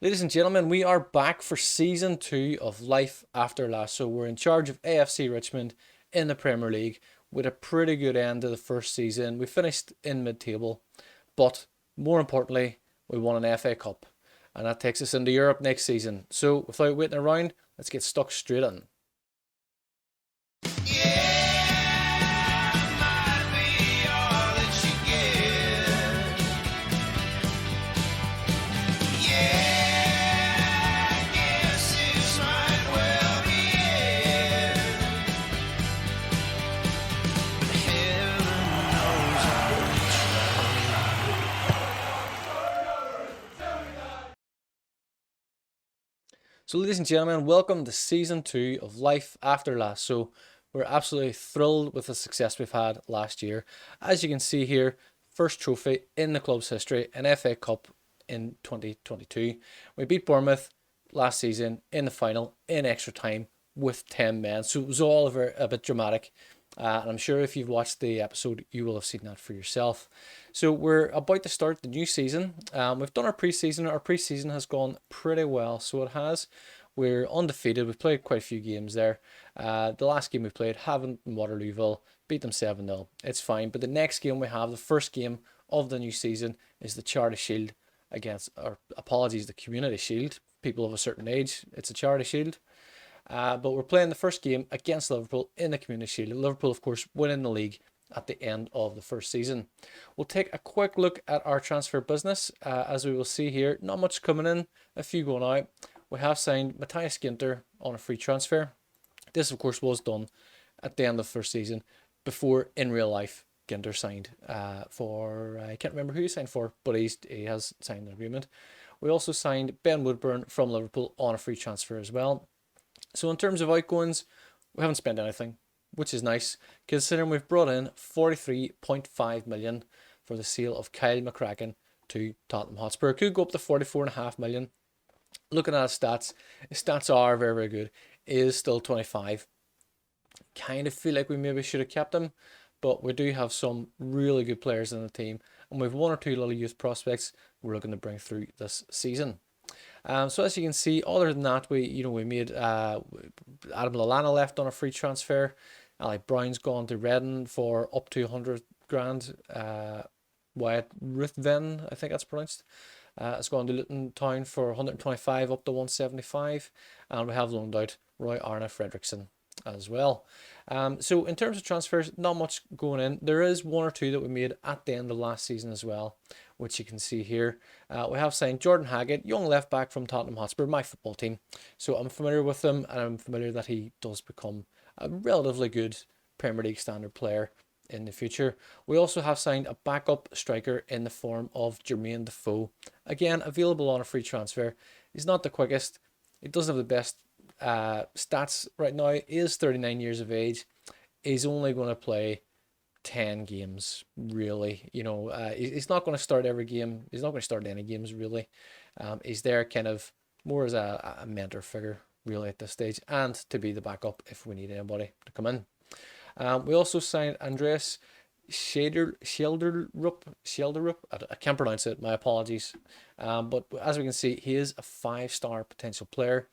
Ladies and gentlemen, we are back for season 2 of Life After Lasso. We're in charge of AFC Richmond in the Premier League with a pretty good end to the first season. We finished in mid-table, but more importantly, we won an FA Cup, and that takes us into Europe next season. So without waiting around, let's get stuck straight in. So ladies and gentlemen, welcome to season 2 of Life After Lasso. We're absolutely thrilled with the success we've had last year. As you can see here, first trophy in the club's history, an FA Cup in 2022. We beat Bournemouth last season in the final in extra time with 10 men. So it was all a bit dramatic. And I'm sure if you've watched the episode, you will have seen that for yourself. So we're about to start the new season. We've done our pre-season. Our pre-season has gone pretty well, so it has. We're undefeated. We've played quite a few games there. The last game we played, Havant and Waterlooville, beat them 7-0. It's fine. But the next game we have, the first game of the new season, is the Charity Shield against, or apologies, the Community Shield. People of a certain age, it's a Charity Shield. But we're playing the first game against Liverpool in the Community Shield. Liverpool, of course, winning the league at the end of the first season. We'll take a quick look at our transfer business. As we will see here, not much coming in, a few going out. We have signed Matthias Ginter on a free transfer. This, of course, was done at the end of the first season before, in real life, Ginter signed for, I can't remember who he signed for, but he has signed an agreement. We also signed Ben Woodburn from Liverpool on a free transfer as well. So in terms of outgoings, we haven't spent anything, which is nice, considering we've brought in 43.5 million for the sale of Kyle McCracken to Tottenham Hotspur. It could go up to 44.5 million. Looking at his stats are very, very good. He is still 25. Kind of feel like we maybe should have kept him, but we do have some really good players in the team, and we have one or two little youth prospects we're looking to bring through this season. So as you can see, other than that, we made Adam Lallana left on a free transfer. Ali Brown's gone to Redden for up to 100 grand. Wyatt Ruthven, I think that's pronounced, has gone to Luton Town for 125 up to 175, and we have loaned out Roy Arne Fredrickson as well. So in terms of transfers, not much going in. There is one or two that we made at the end of last season as well, which you can see here. We have signed Jordan Haggett, young left back from Tottenham Hotspur, my football team. So I'm familiar with him, and I'm familiar that he does become a relatively good Premier League standard player in the future. We also have signed a backup striker in the form of Jermaine Defoe. Again, available on a free transfer. He's not the quickest. He doesn't have the best stats right now. He is 39 years of age. He's only going to play 10 games, really. He's not going to start every game. He's not going to start any games, really. He's there kind of more as a mentor figure, really, at this stage, and to be the backup if we need anybody to come in. We also signed Andreas Shelderup. I can't pronounce it, my apologies. But as we can see, he is a 5-star potential player.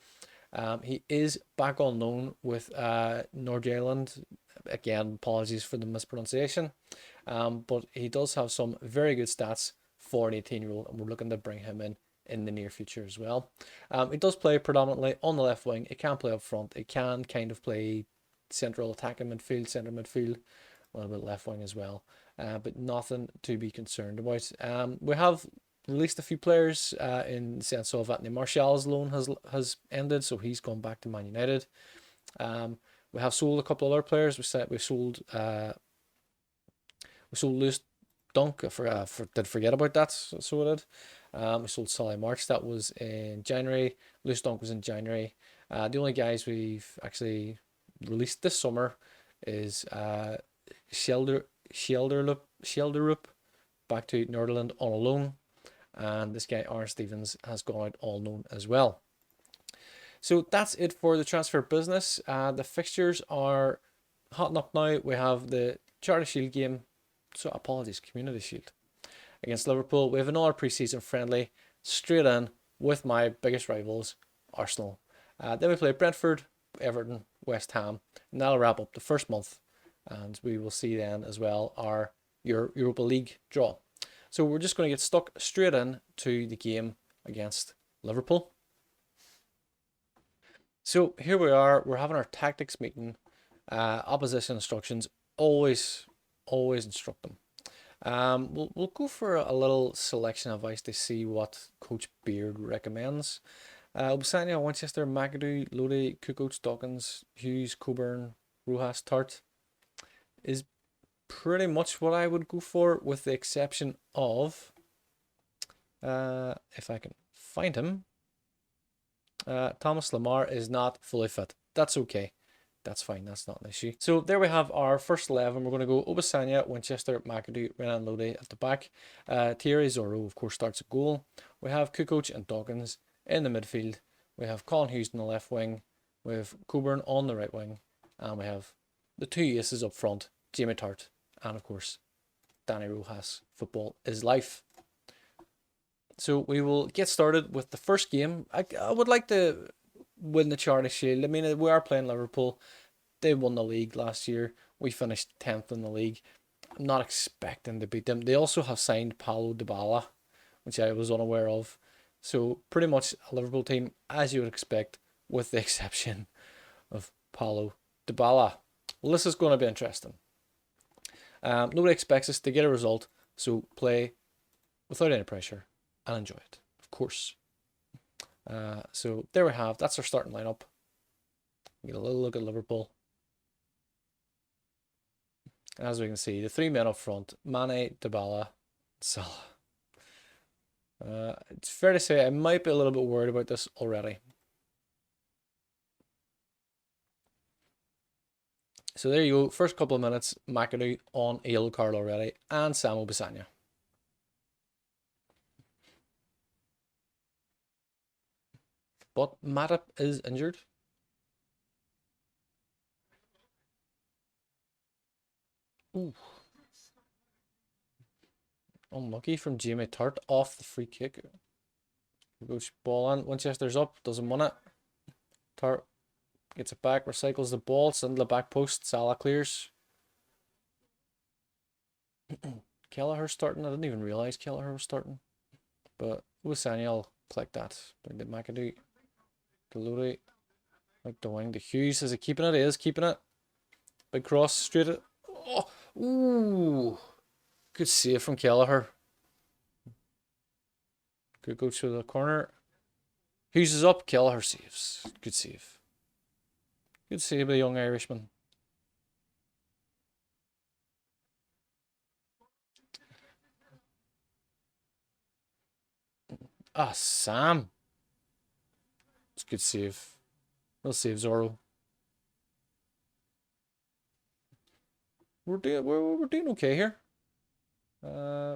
He is back on loan with Nordirland. Again, apologies for the mispronunciation. But he does have some very good stats for an 18-year-old, and we're looking to bring him in the near future as well. He does play predominantly on the left wing. He can play up front. He can kind of play central attacking midfield, centre midfield, a little bit left wing as well. But nothing to be concerned about. We have released a few players in the sense of Anthony Martial's loan has ended, so he's gone back to Man United. We have sold a couple of other players. We sold Lewis Dunk. Did forget about that, so we did. We sold Solly March. That was in January. Lewis Dunk was in January. The only guys we've actually released this summer is Shelderup back to Nordirland on a loan, and this guy Aaron Stevens has gone out all loan as well. So that's it for the transfer business. The fixtures are hotting up now. We have the Charity Shield game, Community Shield against Liverpool. We have another pre-season friendly straight in with my biggest rivals, Arsenal. Then we play Brentford, Everton, West Ham, and that'll wrap up the first month. And we will see then as well our Europa League draw. So we're just going to get stuck straight in to the game against Liverpool. So here we are, we're having our tactics meeting. Opposition instructions, always instruct them. We'll go for a little selection advice to see what Coach Beard recommends. Obsania, Winchester, McAdoo, Lodi, Kukoc, Dawkins, Hughes, Coburn, Rojas, Tart is pretty much what I would go for, with the exception of, if I can find him, Thomas Lamar is not fully fit. That's okay. That's fine. That's not an issue. So there we have our first 11. We're going to go Obasanya, Winchester, McAdoo, Renan Lodi at the back. Thierry Zorro, of course, starts at goal. We have Kukoc and Dawkins in the midfield. We have Colin Hughes on the left wing. We have Coburn on the right wing. And we have the two aces up front, Jamie Tart and, of course, Danny Rojas. Football is life. So we will get started with the first game. I would like to win the Charity Shield. I mean, we are playing Liverpool. They won the league last year. We finished 10th in the league. I'm not expecting to beat them. They also have signed Paulo Dybala, which I was unaware of. So pretty much a Liverpool team, as you would expect, with the exception of Paulo Dybala. Well, this is going to be interesting. Nobody expects us to get a result, so play without any pressure and enjoy it, of course. So there we have, that's our starting lineup. Get a little look at Liverpool. And as we can see, the three men up front, Mane, Dybala, Salah. It's fair to say I might be a little bit worried about this already. So there you go, first couple of minutes, McAdoo on a yellow card already, and Samu Bisanya. But Matip is injured. Ooh. Unlucky from Jamie Tart off the free kick. Goes ball on. Winchester's up, doesn't want it. Tart gets it back, recycles the ball, it's into the back post. Salah clears. Kelleher starting. I didn't even realise Kelleher was starting. But Wisani will collect that. Bring the McAdoo. Lodi, like the wing. The Hughes, is he keeping it? He is keeping it. Big cross, straight at. Oh, ooh. Good save from Kelleher. Good go to the corner. Hughes is up. Kelleher saves. Good save. Good save by the young Irishman. Ah, Sam. It's a good save. We'll save Zorro. We're doing okay here.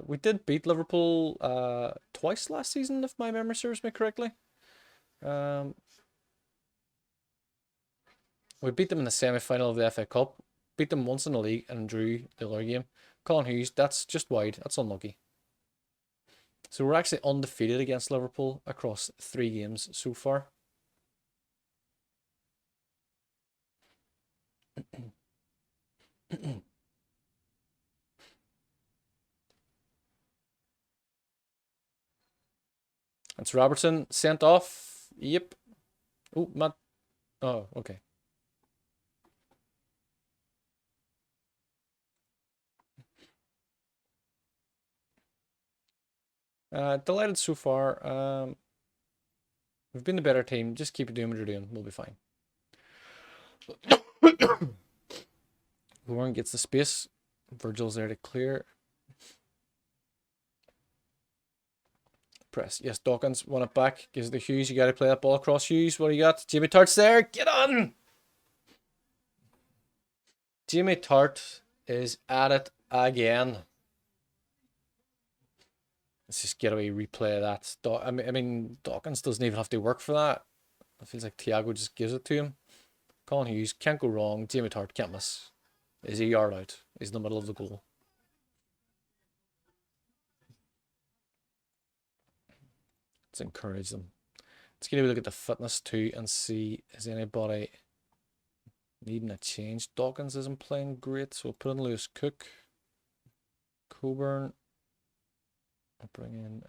We did beat Liverpool twice last season, if my memory serves me correctly. We beat them in the semi-final of the FA Cup, beat them once in the league, and drew the other game. Colin Hughes, that's just wide. That's unlucky. So we're actually undefeated against Liverpool across 3 games so far. That's Robertson sent off. Yep. Oh, Matt. Oh, okay. Delighted so far. We've been the better team. Just keep doing what you're doing. We'll be fine. Lauren gets the space. Virgil's there to clear. Press. Yes, Dawkins won it back. Gives it to Hughes. You got to play that ball across Hughes. What do you got? Jamie Tart's there. Get on! Jamie Tart is at it again. Let's just get away replay of that. I mean, Dawkins doesn't even have to work for that. It feels like Thiago just gives it to him. Colin Hughes can't go wrong. Jamie Tart can't miss. Is a yard out. He's in the middle of the goal. Let's encourage them. Let's get a look at the fitness too and see is anybody needing a change. Dawkins isn't playing great, so we'll put in Lewis Cook. Coburn. I'll bring in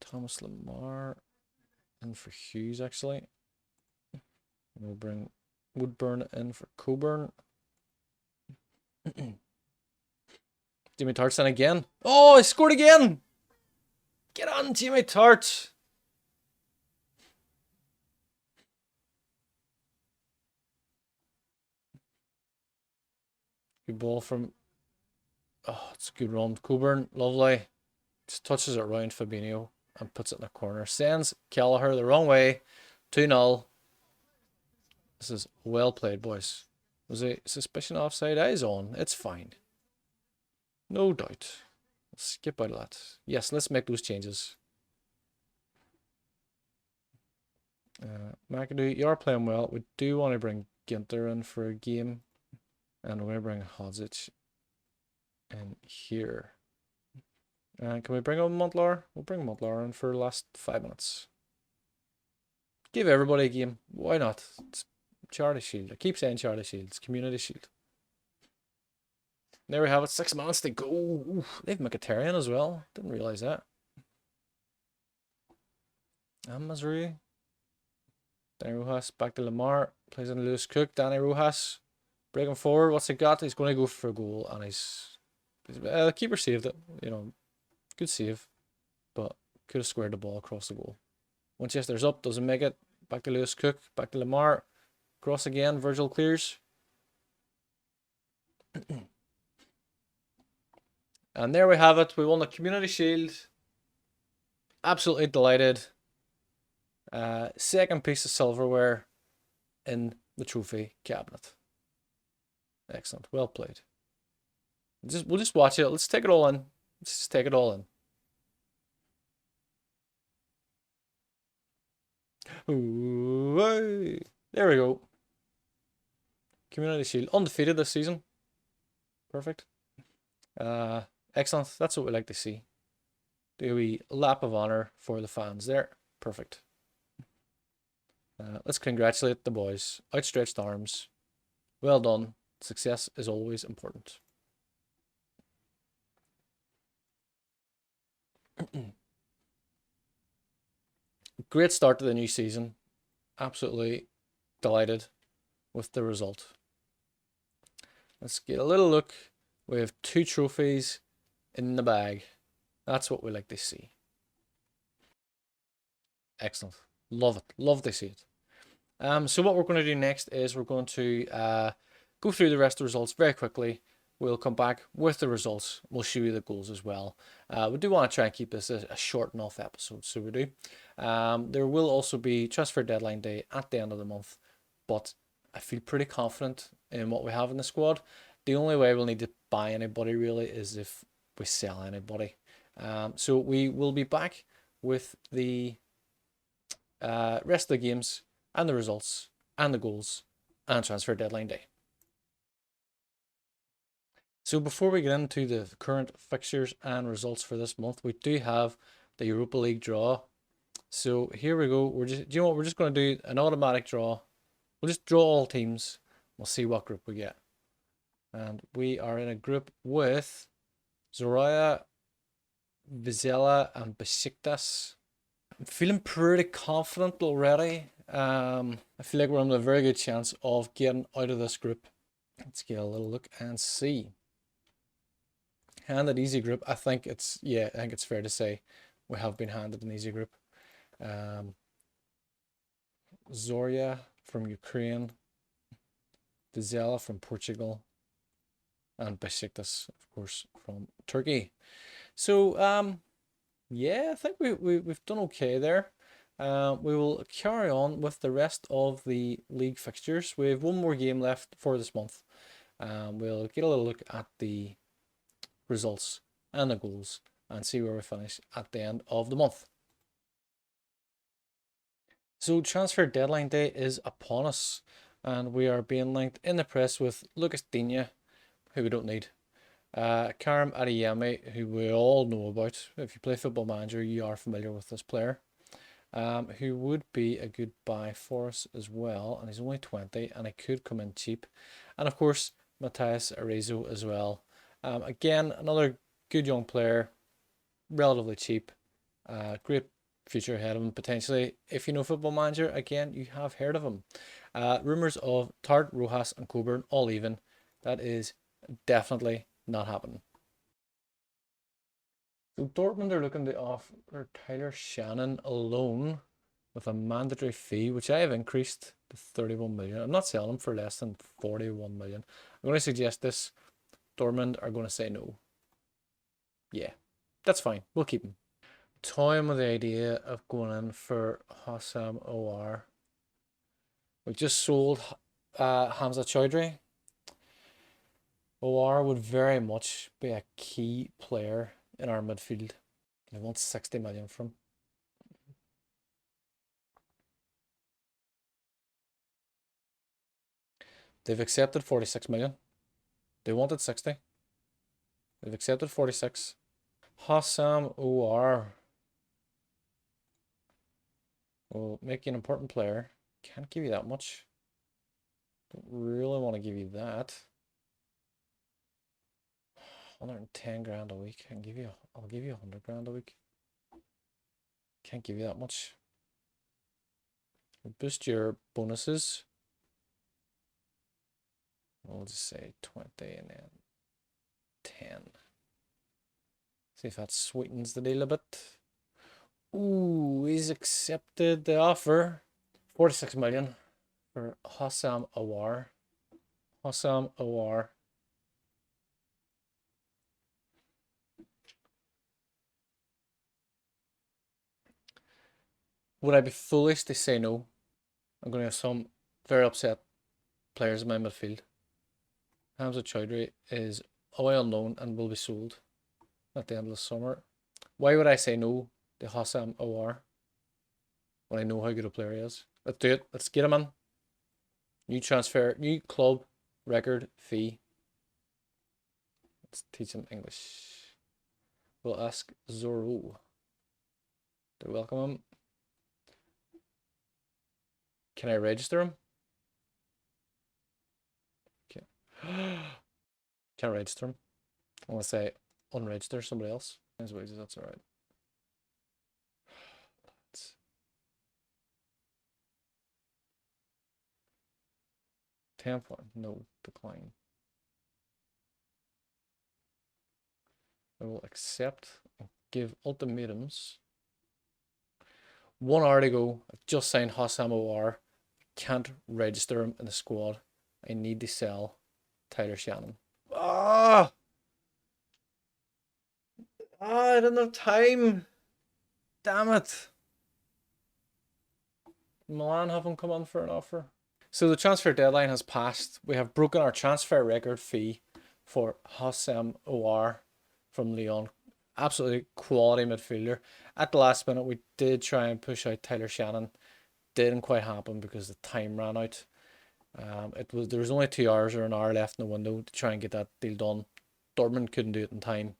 Thomas Lamar in for Hughes actually. We'll bring Woodburn in for Coburn. Jimmy Tart's in again. Oh, he scored again! Get on, Jimmy Tart! Good ball from... Oh, it's a good run. Coburn, lovely. Just touches it around Fabinho and puts it in the corner. Sends Kelleher the wrong way. 2-0. This is well played, boys. Was a suspicion offside? Eyes on. It's fine. No doubt. Skip out of that. Yes, let's make those changes. McAdoo, you are playing well. We do want to bring Ginter in for a game. And we're going to bring Hodzic in here. Can we bring on Montlar? We'll bring Montlar in for the last 5 minutes. Give everybody a game. Why not? It's Charity Shield. I keep saying Charity Shield. It's Community Shield. There we have it. 6 minutes to go. Ooh, they have Mkhitaryan as well. Didn't realise that. And Mazrui. Danny Rojas back to Lamar. Plays in Lewis Cook. Danny Rojas. Breaking forward. What's he got? He's going to go for a goal. And the keeper saved it. You know, good save. But could have squared the ball across the goal. Winchester's up. Doesn't make it. Back to Lewis Cook. Back to Lamar. Cross again. Virgil clears. And there we have it. We won the Community Shield. Absolutely delighted. Second piece of silverware in the trophy cabinet. Excellent. Well played. We'll just watch it. Let's take it all in. Let's just take it all in. Ooh, hey. There we go. Community Shield. Undefeated this season. Perfect. Excellent. That's what we like to see. Do a wee lap of honor for the fans there. Perfect. Let's congratulate the boys. Outstretched arms. Well done. Success is always important. Great start to the new season. Absolutely delighted with the result. Let's get a little look. We have 2 trophies in the bag. That's what we like to see. Excellent. Love it. Love to see it. So what we're going to do next is we're going to go through the rest of the results very quickly. We'll come back with the results. We'll show you the goals as well. We do want to try and keep this a short enough episode, so we do. There will also be transfer deadline day at the end of the month, but I feel pretty confident in what we have in the squad. The only way we'll need to buy anybody really is if we sell anybody. So we will be back with the rest of the games and the results and the goals and transfer deadline day. So before we get into the current fixtures and results for this month, we do have the Europa League draw. So here we go. Do you know what? We're just going to do an automatic draw. We'll just draw all teams. We'll see what group we get. And we are in a group with Zoraya, Vizela, and Besiktas. I'm feeling pretty confident already. I feel like we're on a very good chance of getting out of this group. Let's get a little look and see. Handed easy group. I think it's fair to say we have been handed an easy group. Zorya from Ukraine, Vizela from Portugal, and Besiktas, of course, from Turkey. So yeah, I think we've done okay there. We will carry on with the rest of the league fixtures. We have one more game left for this month. We'll get a little look at the results and the goals and see where we finish at the end of the month. So transfer deadline day is upon us, and we are being linked in the press with Lucas Digne, who we don't need. Karim Adeyemi, who we all know about. If you play Football Manager, you are familiar with this player. Who would be a good buy for us as well. And he's only 20 and he could come in cheap. And of course, Matthias Arezzo as well. Again, another good young player, relatively cheap. Great future ahead of him potentially. If you know Football Manager, again, you have heard of him. Rumours of Tart, Rojas and Coburn all even. That is definitely not happening. So Dortmund are looking to offer Tyler Shannon alone with a mandatory fee, which I have increased to 31 million. I'm not selling him for less than 41 million. I'm going to suggest this. Dortmund are going to say no. Yeah, that's fine. We'll keep him. Toying with the idea of going in for Hossam Aouar. We just sold Hamza Choudhury. Aouar would very much be a key player in our midfield. I want 60 million from. They've accepted 46 million. They wanted 60. They've accepted 46. Hossam Aouar will make you an important player. Can't give you that much. Don't really want to give you that. 110 grand a week. I'll give you 100 grand a week. Can't give you that much. Boost your bonuses. We'll just say 20 and then 10. See if that sweetens the deal a bit. Ooh, he's accepted the offer. 46 million for Hossam Aouar. Hossam Aouar. Would I be foolish to say no? I'm going to have some very upset players in my midfield. Hamza Choudhury is well known and will be sold at the end of the summer. Why would I say no to Hossam Aouar when I know how good a player he is? Let's do it. Let's get him in. New transfer, new club, record, fee. Let's teach him English. We'll ask Zorro to welcome him. Can I register him? Okay. Can't register him. I'm going to say unregister somebody else. That's alright. 10 point, no, decline. I will accept and give ultimatums. 1 hour to go. I've just signed Hossam Aouar. Can't register him in the squad. I need to sell Tyler Shannon. I didn't have time. Damn it. Milan haven't come on for an offer. So the transfer deadline has passed. We have broken our transfer record fee for Hossam Aouar from Lyon. Absolutely quality midfielder. At the last minute, we did try and push out Tyler Shannon. Didn't quite happen because the time ran out. There was only 2 hours or an hour left in the window to try and get that deal done. Dortmund couldn't do it in time.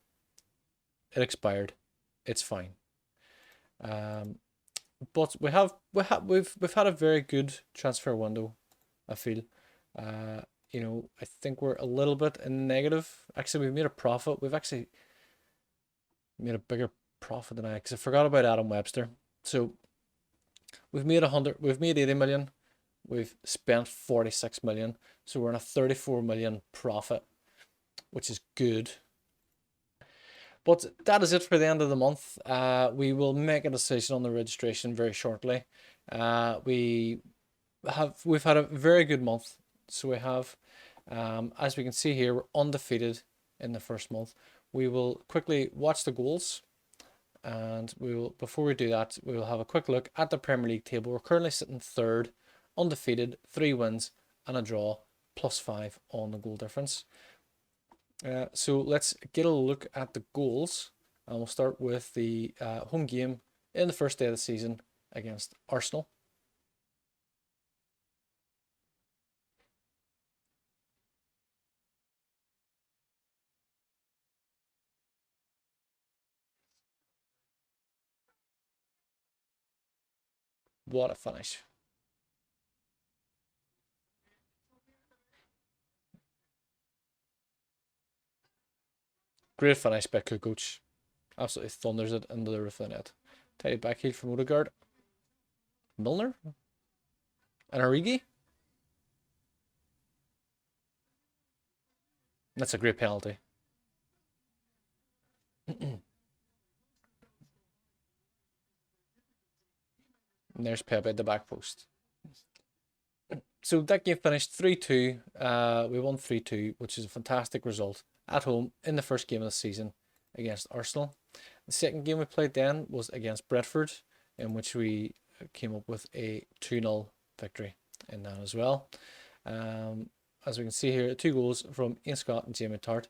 It expired. It's fine. But we've had a very good transfer window, I feel. You know, I think we're a little bit in negative. Actually, we've made a profit. We've actually made a bigger profit than because I forgot about Adam Webster. So we've made 80 million. We've spent 46 million. So we're in a 34 million profit, which is good. But that is it for the end of the month. We will make a decision on the registration very shortly. We've had a very good month. So we have, as we can see here, we're undefeated in the first month. We will quickly watch the goals, and before we do that, we will have a quick look at the Premier League table. We're currently sitting third, undefeated, 3 wins and a draw, +5 on the goal difference. So let's get a look at the goals, and we'll start with the home game in the first day of the season against Arsenal. What a finish. Great finish by Kukoc. Absolutely thunders it into the roof of the net. Tidy back heel from Odegaard. Milner? And Origi? That's a great penalty. And there's Pepe at the back post. So that game finished 3-2. We won 3-2, which is a fantastic result at home in the first game of the season against Arsenal. The second game we played then was against Brentford, in which we came up with a 2-0 victory in that as well. As we can see here, 2 goals from Ian Scott and Jamie Tart.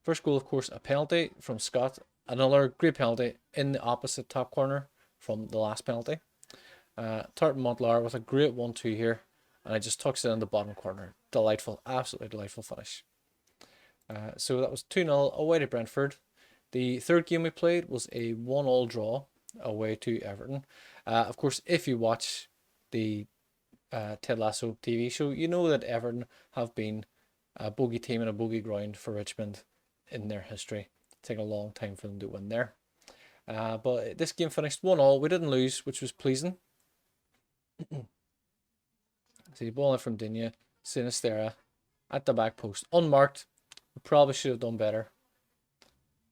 First goal, of course, a penalty from Scott. Another great penalty in the opposite top corner from the last penalty. Tart and Montlar with a great 1-2 here. And I just tucks it in the bottom corner. Delightful, absolutely delightful finish. So that was 2-0 away to Brentford. The third game we played was a 1-1 draw away to Everton. Of course, if you watch the Ted Lasso TV show, you know that Everton have been a bogey team and a bogey ground for Richmond in their history. It's taken a long time for them to win there. But this game finished 1-1. We didn't lose, which was pleasing. See, ball in from Digne, Sinistera at the back post, unmarked. We probably should have done better.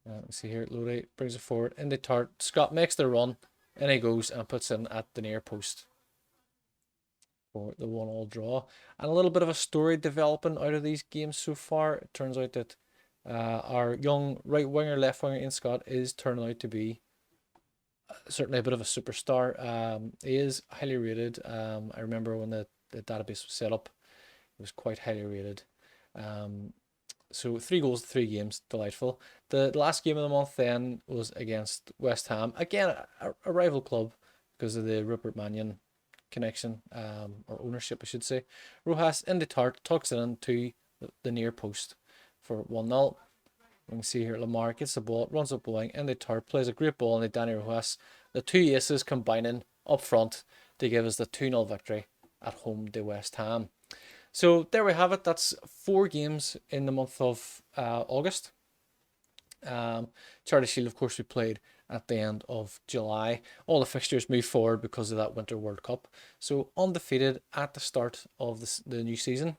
Let's see here, Lodi brings it forward into Tart. Scott makes the run, and he goes and puts in at the near post for the 1-1 draw. And a little bit of a story developing out of these games so far. It turns out that our young right winger, left winger Ian Scott is turning out to be certainly a bit of a superstar. He is highly rated. I remember when the database was set up, it was quite highly rated. So 3 goals, 3 games, delightful. The last game of the month then was against West Ham. Again, a rival club because of the Rupert Mannion connection, or ownership, I should say. Rojas into Tart, tucks it into the near post for 1-0. We can see here Lamar gets the ball, runs up the wing, into Tart, plays a great ball into Danny Rojas. The 2 aces combining up front to give us the 2-0 victory at home to West Ham. So there we have it. That's 4 games in the month of August. Charity Shield, of course, we played at the end of July. All the fixtures moved forward because of that Winter World Cup. So undefeated at the start of the new season.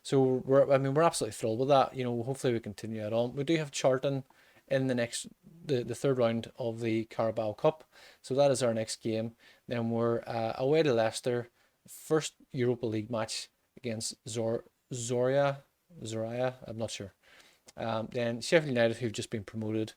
So we're absolutely thrilled with that. You know, hopefully we continue it on. We do have Charlton in the third round of the Carabao Cup. So that is our next game. Then we're away to Leicester. First Europa League match against Zorya, I'm not sure. Then Sheffield United, who've just been promoted.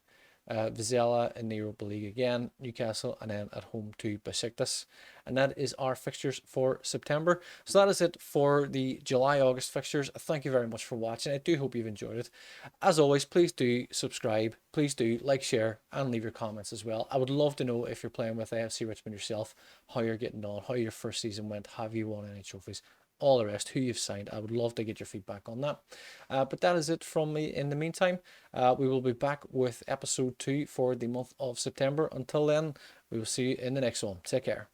Vizela in the Europa League again, Newcastle, and then at home to Besiktas. And that is our fixtures for September. So that is it for the July-August fixtures. Thank you very much for watching. I do hope you've enjoyed it. As always, please do subscribe. Please do like, share, and leave your comments as well. I would love to know if you're playing with AFC Richmond yourself, how you're getting on, how your first season went, have you won any trophies, all the rest, who you've signed. I would love to get your feedback on that. But that is it from me in the meantime. We will be back with episode 2 for the month of September. Until then, we will see you in the next one. Take care.